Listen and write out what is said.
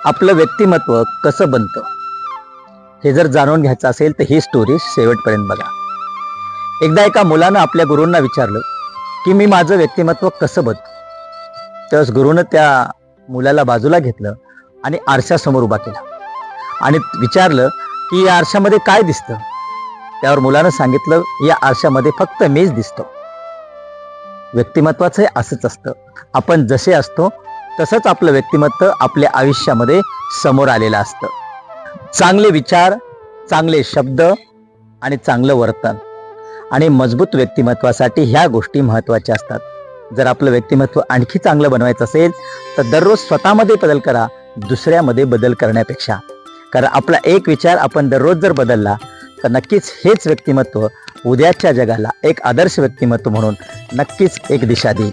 आपलं व्यक्तिमत्व कसं बनतं हे जर जाणून घ्यायचं असेल तर ही स्टोरी शेवटपर्यंत बघा. एकदा एका मुलानं आपल्या गुरूंना विचारलं की मी माझं व्यक्तिमत्व कसं बनवू. त्यावेळेस गुरुनं त्या मुलाला बाजूला घेतलं आणि आरशासमोर उभा केला आणि विचारलं की या आरशामध्ये काय दिसतं. त्यावर मुलानं सांगितलं, या आरशामध्ये फक्त मीच दिसतो. व्यक्तिमत्वाचं असंच असतं. आपण जसे असतो तसंच आपलं व्यक्तिमत्व आपल्या आयुष्यामध्ये समोर आलेलं असतं. चांगले विचार, चांगले शब्द आणि चांगलं वर्तन आणि मजबूत व्यक्तिमत्वासाठी ह्या गोष्टी महत्त्वाच्या असतात. जर आपलं व्यक्तिमत्व आणखी चांगलं बनवायचं असेल तर दररोज स्वतःमध्ये बदल करा, दुसऱ्यामध्ये बदल करण्यापेक्षा. कारण आपला एक विचार आपण दररोज जर बदलला तर नक्कीच हेच व्यक्तिमत्व उद्याच्या जगाला एक आदर्श व्यक्तिमत्व म्हणून नक्कीच एक दिशा देईल.